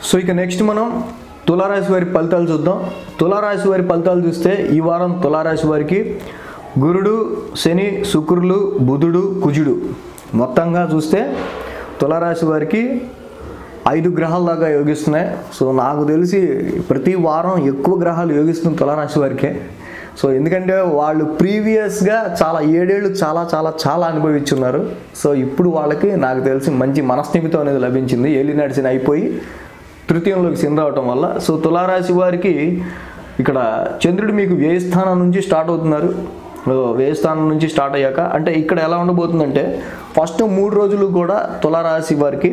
So ఇక next మనం తులారాశి వారి ఫలితాలు చూద్దాం. తులారాశి వారి ఫలితాలు చూస్తే ఈ వారం తులారాశి వారికి గురుడు, శని, శుక్రులు, బుధుడు, కుజుడు మొత్తంగా చూస్తే తులారాశి వారికి 5 గ్రహాల దాకా యోగిస్తున్నాయి. సో నాకు తెలిసి ప్రతి వారం ఎక్కువ గ్రహాలు యోగిస్తుంది తులారాశి వారికే. సో ఎందుకంటే వాళ్ళు ప్రీవియస్గా చాలా 7 ఏళ్ళు చాలా చాలా చాలా అనుభవించున్నారు. సో ఇప్పుడు వాళ్ళకి నాకు తెలిసి మంచి మనస్థిమితం అనేది లభించింది. ఏలినాటి శని అయిపోయి తృతీయంలోకి శని రావటం వల్ల. సో తులారాశి వారికి ఇక్కడ చంద్రుడు మీకు వ్యయ స్థానం నుంచి స్టార్ట్ అవుతున్నారు. వ్యయ స్థానం నుంచి స్టార్ట్ అయ్యాక అంటే ఇక్కడ ఎలా ఉండబోతుందంటే ఫస్ట్ 3 రోజులు కూడా తులారాశి వారికి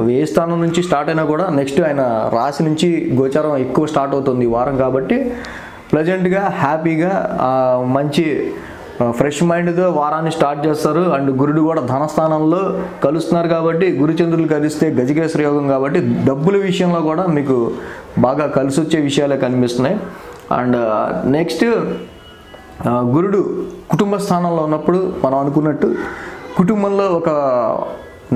వ్యయ స్థానం నుంచి స్టార్ట్ అయినా కూడా నెక్స్ట్ ఆయన రాశి నుంచి గోచారం ఎక్కువ స్టార్ట్ అవుతుంది ఈ వారం. కాబట్టి ప్లెజెంట్గా హ్యాపీగా మంచి ఫ్రెష్ మైండ్తో వారాన్ని స్టార్ట్ చేస్తారు. అండ్ గురుడు కూడా ధనస్థానంలో కలుస్తున్నారు కాబట్టి గురుచంద్రులు కలిస్తే గజకేశ్వర యోగం కాబట్టి డబ్బుల విషయంలో కూడా మీకు బాగా కలిసి వచ్చే విషయాలే కనిపిస్తున్నాయి. అండ్ నెక్స్ట్ గురుడు కుటుంబ స్థానంలో ఉన్నప్పుడు మనం అనుకున్నట్టు కుటుంబంలో ఒక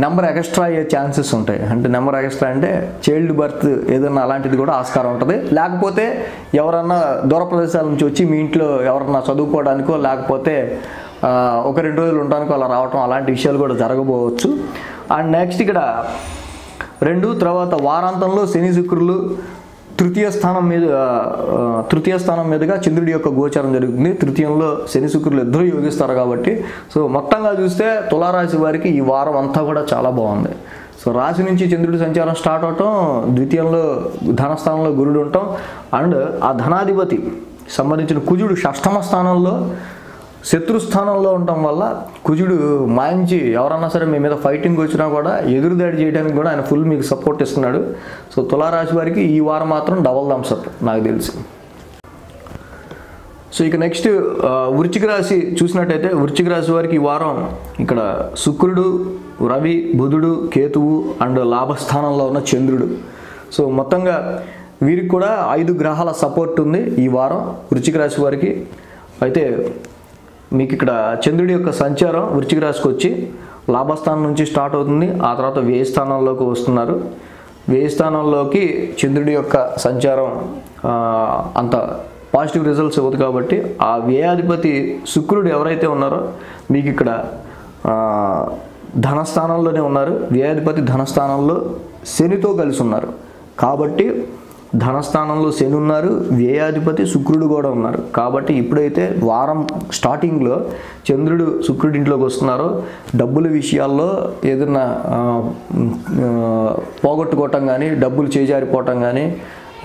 నెంబర్ ఎక్స్ట్రా అయ్యే ఛాన్సెస్ ఉంటాయి. అంటే నెంబర్ ఎక్స్ట్రా అంటే చైల్డ్ బర్త్ ఏదన్నా అలాంటిది కూడా ఆస్కారం ఉంటుంది. లేకపోతే ఎవరన్నా దూర ప్రదేశాల నుంచి వచ్చి మీ ఇంట్లో ఎవరన్నా చదువుకోవడానికో లేకపోతే 1-2 రోజులు ఉండడానికో అలా రావటం అలాంటి విషయాలు కూడా జరగబోవచ్చు. అండ్ నెక్స్ట్ ఇక్కడ 2 తర్వాత వారాంతంలో శని శుక్రులు తృతీయ స్థానం మీదుగా చంద్రుడి యొక్క గోచారం జరుగుతుంది. తృతీయంలో శని శుక్రులు ఇద్దరు యోగిస్తారు కాబట్టి సో మొత్తంగా చూస్తే తులారాశి వారికి ఈ వారం అంతా కూడా చాలా బాగుంది. సో రాశి నుంచి చంద్రుడి సంచారం స్టార్ట్ అవటం, ద్వితీయంలో ధనస్థానంలో గురుడు ఉండటం అండ్ ఆ ధనాధిపతి సంబంధించిన కుజుడు 6వ స్థానంలో శత్రుస్థానంలో ఉండటం వల్ల కుజుడు మంచి ఎవరన్నా సరే మీ మీద ఫైటింగ్ వచ్చినా కూడా ఎదురుదాడి చేయడానికి కూడా ఆయన ఫుల్ మీకు సపోర్ట్ ఇస్తున్నాడు. సో తులారాశి వారికి ఈ వారం మాత్రం డబల్ థమ్స్ అప్ నాకు తెలిసి. సో ఇక నెక్స్ట్ వృశ్చిక రాశి చూసినట్టయితే వృశ్చిక రాశి వారికి ఈ వారం ఇక్కడ శుక్రుడు, రవి, బుధుడు, కేతువు అండ్ లాభస్థానంలో ఉన్న చంద్రుడు. సో మొత్తంగా వీరికి కూడా 5 గ్రహాల సపోర్ట్ ఉంది ఈ వారం వృశ్చిక రాశి వారికి. అయితే మీకు ఇక్కడ చంద్రుడి యొక్క సంచారం వృశ్చిక రాశికి వచ్చి లాభస్థానం నుంచి స్టార్ట్ అవుతుంది. ఆ తర్వాత వ్యయ స్థానంలోకి వస్తున్నారు. వ్యయ స్థానంలోకి చంద్రుడి యొక్క సంచారం అంత పాజిటివ్ రిజల్ట్స్ ఇవ్వదు కాబట్టి ఆ వ్యయాధిపతి శుక్రుడు ఎవరైతే ఉన్నారో మీకు ఇక్కడ ధనస్థానంలోనే ఉన్నారు. వ్యయాధిపతి ధనస్థానంలో శనితో కలిసి ఉన్నారు కాబట్టి ధనస్థానంలో శని ఉన్నారు, వ్యయాధిపతి శుక్రుడు కూడా ఉన్నారు. కాబట్టి ఇప్పుడైతే వారం స్టార్టింగ్లో చంద్రుడు శుక్రుడి ఇంట్లోకి వస్తున్నారో డబ్బుల విషయాల్లో ఏదైనా పోగొట్టుకోవటం కానీ డబ్బులు చేజారిపోవటం కానీ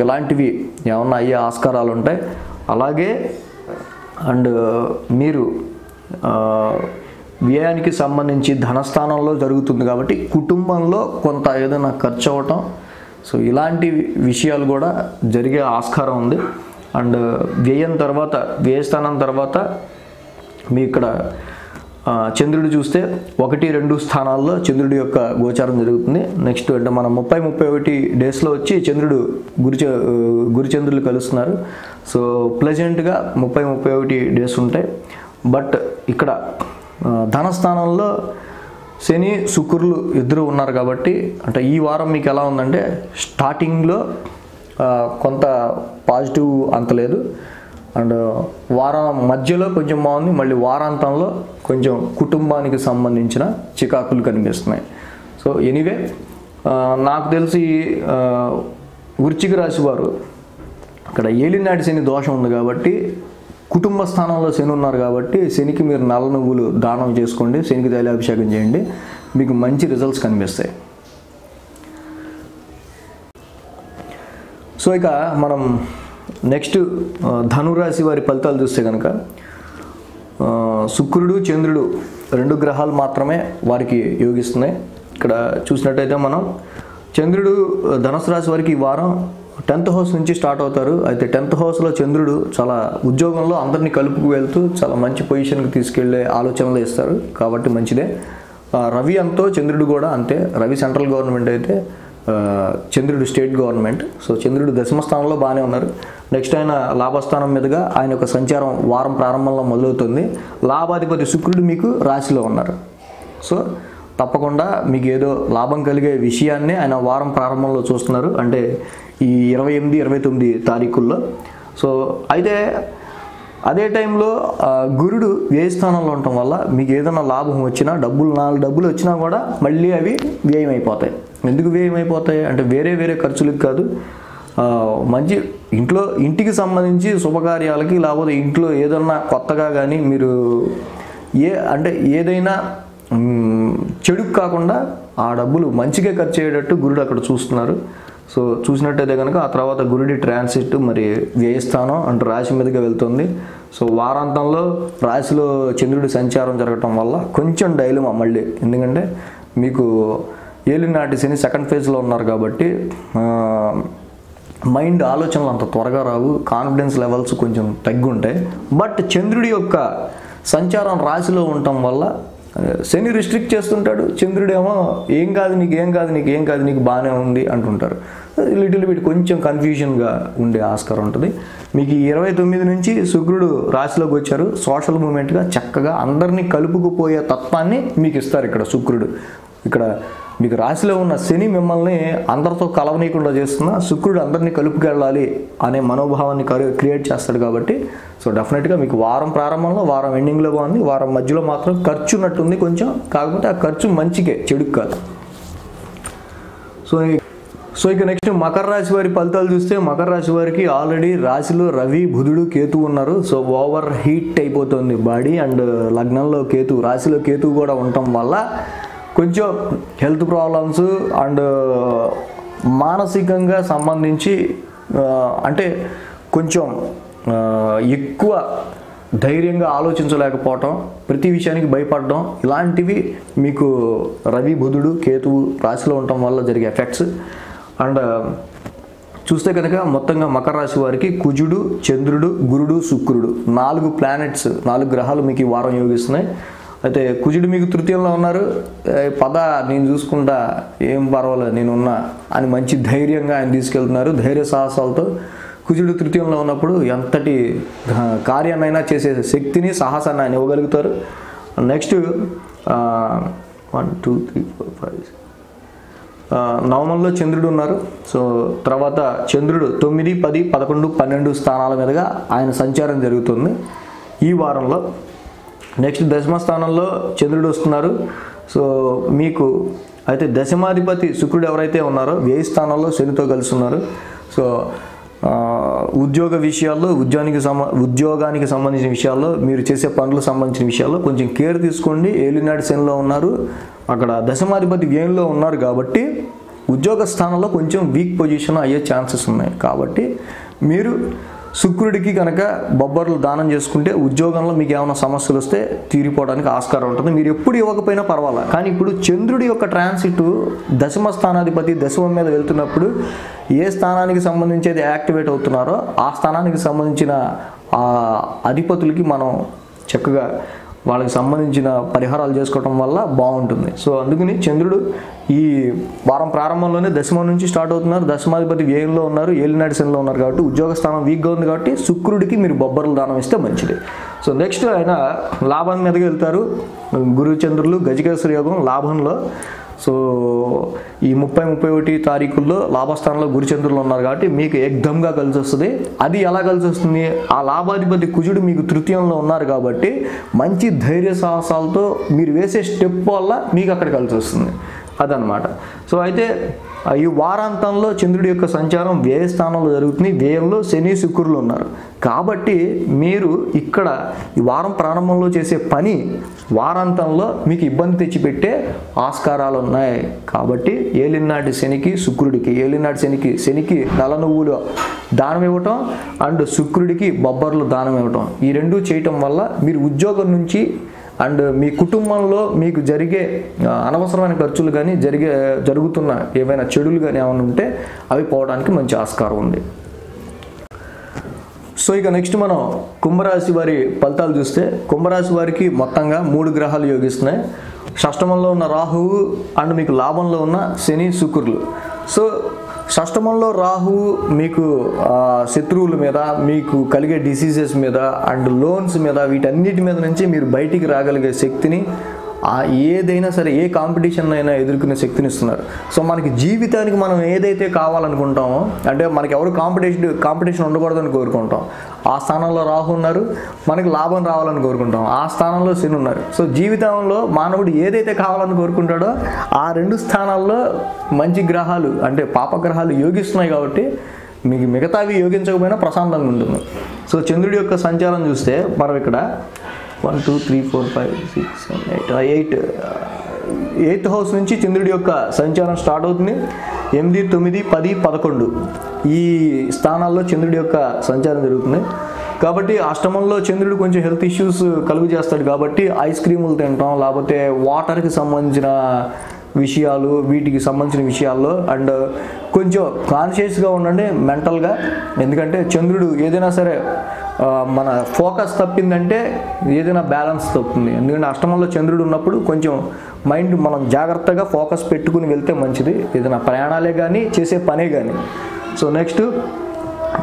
ఇలాంటివి ఏమన్నా అయ్యే ఆస్కారాలు ఉంటాయి. అలాగే అండ్ మీరు వ్యయానికి సంబంధించి ధనస్థానంలో జరుగుతుంది కాబట్టి కుటుంబంలో కొంత ఏదైనా ఖర్చు అవ్వటం సో ఇలాంటి విషయాలు కూడా జరిగే ఆస్కారం ఉంది. అండ్ వ్యయస్థానం తర్వాత మీ ఇక్కడ చంద్రుడు చూస్తే 1-2 స్థానాల్లో చంద్రుడి యొక్క గోచారం జరుగుతుంది. నెక్స్ట్ అంటే మనం 30-31 డేస్లో వచ్చి చంద్రుడు గురుచంద్రులు కలుస్తున్నారు. సో ప్లెజెంట్గా 30-31 డేస్ ఉంటాయి. బట్ ఇక్కడ ధనస్థానంలో శని శుక్రులు ఇద్దరు ఉన్నారు కాబట్టి అంటే ఈ వారం మీకు ఎలా ఉందంటే స్టార్టింగ్లో కొంత పాజిటివ్ అంత లేదు. అండ్ వారం మధ్యలో కొంచెం బాగుంది. మళ్ళీ వారాంతంలో కొంచెం కుటుంబానికి సంబంధించిన చికాకులు కనిపిస్తున్నాయి. సో ఎనీవే నాకు తెలిసి వృశ్చిక రాశి వారు ఇక్కడ ఏలినాటి శని దోషం ఉంది కాబట్టి కుటుంబ స్థానంలో శని ఉన్నారు కాబట్టి శనికి మీరు నల్ల నువ్వులు దానం చేసుకోండి, శనికి తైలాభిషేకం చేయండి, మీకు మంచి రిజల్ట్స్ కనిపిస్తాయి. సో ఇక మనం నెక్స్ట్ ధనురాశి వారి ఫలితాలు చూస్తే కనుక శుక్రుడు, చంద్రుడు 2 గ్రహాలు మాత్రమే వారికి యోగిస్తున్నాయి. ఇక్కడ చూసినట్టయితే మనం చంద్రుడు ధనుసు రాశి వారికి ఈ వారం 10th హౌస్ నుంచి స్టార్ట్ అవుతారు. అయితే 10th హౌస్లో చంద్రుడు చాలా ఉద్యోగంలో అందరినీ కలుపుకు వెళ్తూ చాలా మంచి పొజిషన్కి తీసుకెళ్లే ఆలోచనలు ఇస్తారు కాబట్టి మంచిదే. రవి అంతో చంద్రుడు కూడా అంతే. రవి సెంట్రల్ గవర్నమెంట్ అయితే చంద్రుడు స్టేట్ గవర్నమెంట్. సో చంద్రుడు 10వ స్థానంలో బాగానే ఉన్నారు. నెక్స్ట్ ఆయన లాభస్థానం మీదుగా ఆయన యొక్క సంచారం వారం ప్రారంభంలో మొదలవుతుంది. లాభాధిపతి శుక్రుడు మీకు రాశిలో ఉన్నారు. సో తప్పకుండా మీకు ఏదో లాభం కలిగే విషయాన్ని ఆయన వారం ప్రారంభంలో చూస్తున్నారు, అంటే ఈ 28, 29 తారీఖుల్లో. సో అయితే అదే టైంలో గురుడు వ్యయ స్థానంలో ఉండటం వల్ల మీకు ఏదైనా లాభం వచ్చినా, 4 డబ్బులు వచ్చినా కూడా మళ్ళీ అవి వ్యయం అయిపోతాయి. ఎందుకు వ్యయం అయిపోతాయి అంటే వేరే ఖర్చులకు కాదు, మంచి ఇంటికి సంబంధించి శుభకార్యాలకి, లేకపోతే ఇంట్లో ఏదన్నా కొత్తగా కానీ మీరు ఏదైనా చెడుకు కాకుండా ఆ డబ్బులు మంచిగా ఖర్చు అయ్యేటట్టు గురుడు అక్కడ చూస్తున్నారు. సో చూసినట్టయితే కనుక ఆ తర్వాత గురుడి ట్రాన్సిట్ మరి వ్యయస్థానం అంటే రాశి మీదుగా వెళ్తుంది. సో వారాంతంలో రాశిలో చంద్రుడి సంచారం జరగటం వల్ల కొంచెం డైలమా మళ్ళీ, ఎందుకంటే మీకు ఏలినాటి శని సెకండ్ ఫేజ్లో ఉన్నారు కాబట్టి మైండ్ ఆలోచనలు అంత త్వరగా రావు, కాన్ఫిడెన్స్ లెవెల్స్ కొంచెం తగ్గుంటాయి. బట్ చంద్రుడి యొక్క సంచారం రాశిలో ఉండటం వల్ల శని రిస్ట్రిక్ట్ చేస్తుంటాడు, చంద్రుడేమో ఏం కాదు నీకు బాగానే ఉంది అంటుంటారు. లిటిల్ బిట్ కొంచెం కన్ఫ్యూజన్గా ఉండే ఆస్కారం ఉంటుంది. మీకు 29 నుంచి శుక్రుడు రాశిలోకి వచ్చారు, సోషల్ మూమెంట్గా చక్కగా అందరినీ కలుపుకుపోయే తత్వాన్ని మీకు ఇస్తారు ఇక్కడ శుక్రుడు. ఇక్కడ మీకు రాశిలో ఉన్న శని మిమ్మల్ని అందరితో కలవనీయకుండా చేస్తున్నా, శుక్రుడు అందరినీ కలుపుకెళ్ళాలి అనే మనోభావాన్ని క్రియేట్ చేస్తాడు కాబట్టి సో డెఫినెట్గా మీకు వారం ప్రారంభంలో, వారం ఎండింగ్లో బాగుంది, వారం మధ్యలో మాత్రం ఖర్చు ఉన్నట్టుంది కొంచెం, కాకపోతే ఆ ఖర్చు మంచికే, చెడుకు కాదు. సో ఇక నెక్స్ట్ మకర రాశి వారి ఫలితాలు చూస్తే, మకర రాశి వారికి ఆల్రెడీ రాశిలో రవి, బుధుడు, కేతు ఉన్నారు. సో ఓవర్ హీట్ అయిపోతుంది బాడీ, అండ్ లగ్నంలో కేతు, రాశిలో కేతు కూడా ఉండటం వల్ల కొంచెం హెల్త్ ప్రాబ్లమ్స్ అండ్ మానసికంగా సంబంధించి అంటే కొంచెం ఎక్కువ ధైర్యంగా ఆలోచించలేకపోవటం, ప్రతి విషయానికి భయపడడం, ఇలాంటివి మీకు రవి, బుధుడు, కేతువు రాశిలో ఉండటం వల్ల జరిగే ఎఫెక్ట్స్. అండ్ చూస్తే కనుక మొత్తంగా మకర రాశి వారికి కుజుడు, చంద్రుడు, గురుడు, శుక్రుడు 4 ప్లానెట్స్, 4 గ్రహాలు మీకు ఈ వారం యోగిస్తున్నాయి. అయితే కుజుడు మీకు తృతీయంలో ఉన్నారు, నేను చూసుకుంటా, ఏం పర్వాలేదు నేనున్నా అని మంచి ధైర్యంగా ఆయన తీసుకెళ్తున్నారు. ధైర్య సాహసాలతో కుజుడు తృతీయంలో ఉన్నప్పుడు ఎంతటి కార్యాన్నైనా చేసే శక్తిని, సాహసాన్ని ఆయన ఇవ్వగలుగుతారు. నెక్స్ట్ 1 2 3 4 5 నవమంలో చంద్రుడు ఉన్నారు. సో తర్వాత చంద్రుడు 9, 10, 11, 12 స్థానాల మీదుగా ఆయన సంచారం జరుగుతుంది ఈ వారంలో. నెక్స్ట్ దశమ స్థానంలో చంద్రుడు వస్తున్నారు. సో మీకు అయితే దశమాధిపతి శుక్రుడు ఎవరైతే ఉన్నారో వ్యయ స్థానంలో శనితో కలిసి ఉన్నారు. సో ఉద్యోగ విషయాల్లో, ఉద్యోగానికి సంబంధించిన విషయాల్లో, మీరు చేసే పనులకు సంబంధించిన విషయాల్లో కొంచెం కేర్ తీసుకోండి. ఏలినాటి శనిలో ఉన్నారు, అక్కడ దశమాధిపతి వ్యయంలో ఉన్నారు కాబట్టి ఉద్యోగ స్థానంలో కొంచెం వీక్ పొజిషన్ అయ్యే ఛాన్సెస్ ఉన్నాయి. కాబట్టి మీరు శుక్రుడికి కనుక బొబ్బర్లు దానం చేసుకుంటే ఉద్యోగంలో మీకు ఏమైనా సమస్యలు వస్తే తీరిపోవడానికి ఆస్కారం ఉంటుంది. మీరు ఎప్పుడు ఇవ్వకపోయినా పర్వాలేదు, కానీ ఇప్పుడు చంద్రుడి యొక్క ట్రాన్సిట్ దశమ స్థానాధిపతి దశమం మీద వెళ్తున్నప్పుడు ఏ స్థానానికి సంబంధించేది యాక్టివేట్ అవుతున్నారో ఆ స్థానానికి సంబంధించిన అధిపతులకి మనం చక్కగా వాళ్ళకి సంబంధించిన పరిహారాలు చేసుకోవటం వల్ల బాగుంటుంది. సో అందుకని చంద్రుడు ఈ వారం ప్రారంభంలోనే దశమం నుంచి స్టార్ట్ అవుతున్నారు, దశమాధిపతి వ్యయంలో ఉన్నారు, ఏలినాటి శనిలో ఉన్నారు కాబట్టి ఉద్యోగ స్థానం వీక్గా ఉంది కాబట్టి శుక్రుడికి మీరు బొబ్బర్లు దానం ఇస్తే మంచిది. సో నెక్స్ట్ ఆయన లాభం మీదకి వెళ్తారు, గురు చంద్రులు గజకేసరి యోగం లాభంలో. సో ఈ 30-31 తారీఖుల్లో లాభస్థానంలో గురుచంద్రులు ఉన్నారు కాబట్టి మీకు ఎగ్దమ్గా కలిసి వస్తుంది. అది ఎలా కలిసి వస్తుంది, ఆ లాభాధిపతి కుజుడు మీకు తృతీయంలో ఉన్నారు కాబట్టి మంచి ధైర్య సాహసాలతో మీరు వేసే స్టెప్ వల్ల మీకు అక్కడ కలిసి వస్తుంది, అదనమాట. సో అయితే ఈ వారాంతంలో చంద్రుడి యొక్క సంచారం వ్యయ స్థానంలో జరుగుతుంది, వ్యయంలో శని శుక్రులు ఉన్నారు కాబట్టి మీరు ఇక్కడ ఈ వారం ప్రారంభంలో చేసే పని వారాంతంలో మీకు ఇబ్బంది తెచ్చిపెట్టే ఆస్కారాలు ఉన్నాయి. కాబట్టి ఏలినాటి శనికి శుక్రుడికి, ఏలినాటి శనికి నల్ల నువ్వులు దానం ఇవ్వటం అండ్ శుక్రుడికి బొబ్బర్లు దానం ఇవ్వటం, ఈ రెండూ చేయటం వల్ల మీరు ఉద్యోగం నుంచి అండ్ మీ కుటుంబంలో మీకు జరిగే అనవసరమైన ఖర్చులు కానీ జరుగుతున్న ఏవైనా చెడులు కానీ ఏమైనా ఉంటే అవి పోవడానికి మంచి ఆస్కారం ఉంది. సో ఇక నెక్స్ట్ మనం కుంభరాశి వారి ఫలితాలు చూస్తే, కుంభరాశి వారికి మొత్తంగా 3 గ్రహాలు యోగిస్తున్నాయి. షష్టమంలో ఉన్న రాహువు అండ్ మీకు లాభంలో ఉన్న శని శుక్రులు. సో షష్టమంలో రాహువు మీకు శత్రువుల మీద, మీకు కలిగే డిసీజెస్ మీద అండ్ లోన్స్ మీద, వీటన్నిటి మీద నుంచి మీరు బయటికి రాగలిగే శక్తిని ఏదైనా సరే ఏ కాంపిటీషన్ అయినా ఎదుర్కొనే శక్తిని ఇస్తున్నారు. సో మనకి జీవితానికి మనం ఏదైతే కావాలనుకుంటామో, అంటే మనకి ఎవరు కాంపిటీషన్ ఉండకూడదని కోరుకుంటాం, ఆ స్థానంలో రాహు ఉన్నారు. మనకి లాభం రావాలని కోరుకుంటాం, ఆ స్థానంలో శని ఉన్నారు. సో జీవితంలో మానవుడు ఏదైతే కావాలని కోరుకుంటాడో ఆ 2 స్థానాల్లో మంచి గ్రహాలు అంటే పాపగ్రహాలు యోగిస్తున్నాయి కాబట్టి మీకు మిగతావి యోగించకపోయినా ప్రశాంతంగా ఉంటుంది. సో చంద్రుడి యొక్క సంచారం చూస్తే మనం ఇక్కడ 1 2 3 4 5 6 7 8 8th హౌస్ నుంచి చంద్రుడి యొక్క సంచారం స్టార్ట్ అవుతుంది. 8 9 10 11 ఈ స్థానాల్లో చంద్రుడి యొక్క సంచారం జరుగుతుంది. కాబట్టి అష్టమంలో చంద్రుడు కొంచెం హెల్త్ ఇష్యూస్ కలుగు చేస్తాడు కాబట్టి ఐస్ క్రీములు తినటం, లేకపోతే వాటర్కి సంబంధించిన విషయాలు, వీటికి సంబంధించిన విషయాల్లో అండ్ కొంచెం కాన్షియస్గా ఉండండి మెంటల్గా. ఎందుకంటే చంద్రుడు ఏదైనా సరే మన ఫోకస్ తప్పిందంటే ఏదైనా బ్యాలెన్స్ తప్పుతుంది. ఎందుకంటే అష్టమంలో చంద్రుడు ఉన్నప్పుడు కొంచెం మైండ్ మనం జాగ్రత్తగా ఫోకస్ పెట్టుకుని వెళ్తే మంచిది, ఏదైనా ప్రయాణాలే కానీ చేసే పనే కానీ. సో నెక్స్ట్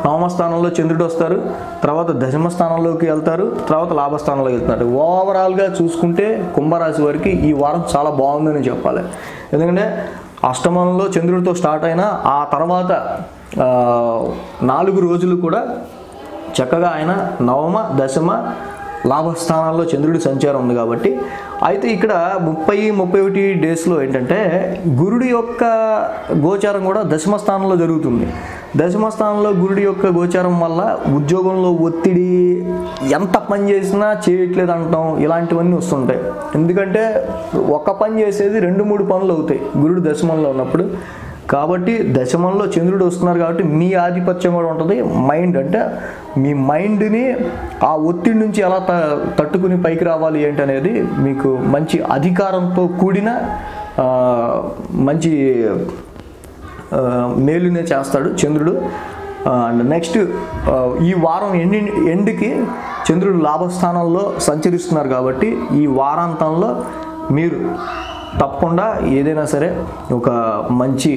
నవమ స్థానంలో చంద్రుడు వస్తారు, తర్వాత దశమ స్థానంలోకి వెళ్తారు, తర్వాత లాభస్థానంలోకి వెళ్తున్నారు. ఓవరాల్గా చూసుకుంటే కుంభరాశి వారికి ఈ వారం చాలా బాగుందని చెప్పాలి. ఎందుకంటే అష్టమంలో చంద్రుడితో స్టార్ట్ అయిన ఆ తర్వాత 4 రోజులు కూడా చక్కగా ఆయన నవమ దశమ లాభస్థానాల్లో చంద్రుడి సంచారం ఉంది కాబట్టి. అయితే ఇక్కడ 30-31 డేస్లో ఏంటంటే గురుడి యొక్క గోచారం కూడా దశమ స్థానంలో జరుగుతుంది. దశమ స్థానంలో గురుడి యొక్క గోచారం వల్ల ఉద్యోగంలో ఒత్తిడి, ఎంత పని చేసినా చేయట్లేదు అంటాం, ఇలాంటివన్నీ వస్తుంటాయి. ఎందుకంటే ఒక పని చేసేది 2-3 పనులు అవుతాయి గురుడు దశమంలో ఉన్నప్పుడు. కాబట్టి దశమంలో చంద్రుడు వస్తున్నారు కాబట్టి మీ ఆధిపత్యం కూడా ఉంటుంది. మైండ్ అంటే మీ మైండ్ని ఆ ఒత్తిడి నుంచి ఎలా తట్టుకుని పైకి రావాలి ఏంటి అనేది మీకు మంచి అధికారంతో కూడిన మంచి మేలునే చేస్తాడు చంద్రుడు. అండ్ నెక్స్ట్ ఈ వారం ఎండ్కి చంద్రుడు లాభస్థానంలో సంచరిస్తున్నారు కాబట్టి ఈ వారాంతంలో మీరు తప్పకుండా ఏదైనా సరే ఒక మంచి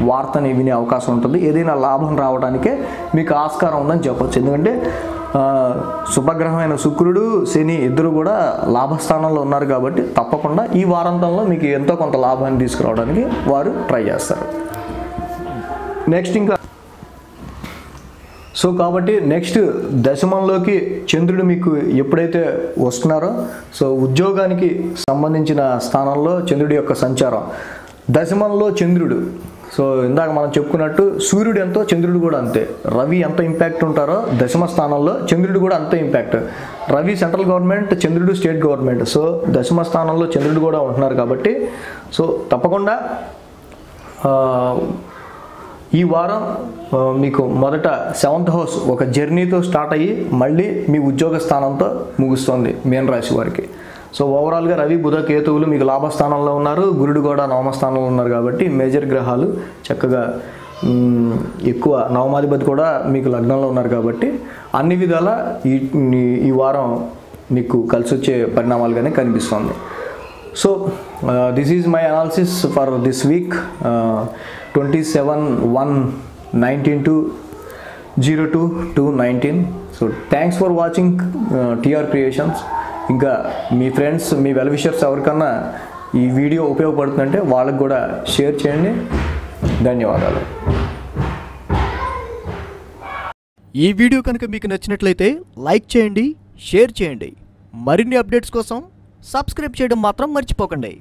వార్తని వినే అవకాశం ఉంటుంది. ఏదైనా లాభం రావడానికే మీకు ఆస్కారం ఉందని చెప్పొచ్చు. ఎందుకంటే శుభగ్రహమైన శుక్రుడు, శని ఇద్దరు కూడా లాభస్థానంలో ఉన్నారు కాబట్టి తప్పకుండా ఈ వారాంతంలో మీకు ఎంతో కొంత లాభాన్ని తీసుకురావడానికి వారు ట్రై చేస్తారు. నెక్స్ట్ ఇంకా సో కాబట్టి నెక్స్ట్ దశమంలోకి చంద్రుడు మీకు ఎప్పుడైతే వస్తున్నారో, సో ఉద్యోగానికి సంబంధించిన స్థానంలో చంద్రుడి యొక్క సంచారం, దశమంలో చంద్రుడు. సో ఇందాక మనం చెప్పుకున్నట్టు సూర్యుడు ఎంతో చంద్రుడు కూడా అంతే. రవి ఎంత ఇంపాక్ట్ ఉంటారో దశమ స్థానంలో చంద్రుడు కూడా అంతే ఇంపాక్ట్. రవి సెంట్రల్ గవర్నమెంట్, చంద్రుడు స్టేట్ గవర్నమెంట్. సో దశమ స్థానంలో చంద్రుడు కూడా ఉంటున్నారు కాబట్టి సో తప్పకుండా ఈ వారం మీకు మొదట 7th హౌస్ ఒక జర్నీతో స్టార్ట్ అయ్యి మళ్ళీ మీ ఉద్యోగ స్థానంతో ముగుస్తుంది మీన రాశి వారికి. సో ఓవరాల్గా రవి, బుధ, కేతువులు మీకు లాభస్థానంలో ఉన్నారు, గురుడు కూడా నవమ స్థానంలో ఉన్నారు కాబట్టి మేజర్ గ్రహాలు చక్కగా ఎక్కువ, నవమాధిపతి కూడా మీకు లగ్నంలో ఉన్నారు కాబట్టి అన్ని విధాల ఈ వారం మీకు కలిసి వచ్చే పరిణామాలుగానే కనిపిస్తుంది. So this is my analysis for this week 27/1/19 to 02/2/19. So thanks for watching TR creations. ఇంకా మీ ఫ్రెండ్స్, మీ వెల్ విషర్స్ ఎవరికన్నా ఈ వీడియో ఉపయోగపడుతుందంటే వాళ్ళకి కూడా షేర్ చేయండి. ధన్యవాదాలు. ఈ వీడియో కనుక మీకు నచ్చినట్లయితే లైక్ చేయండి, షేర్ చేయండి. మరిన్ని అప్డేట్స్ కోసం సబ్స్క్రైబ్ చేయడం మాత్రం మర్చిపోకండి.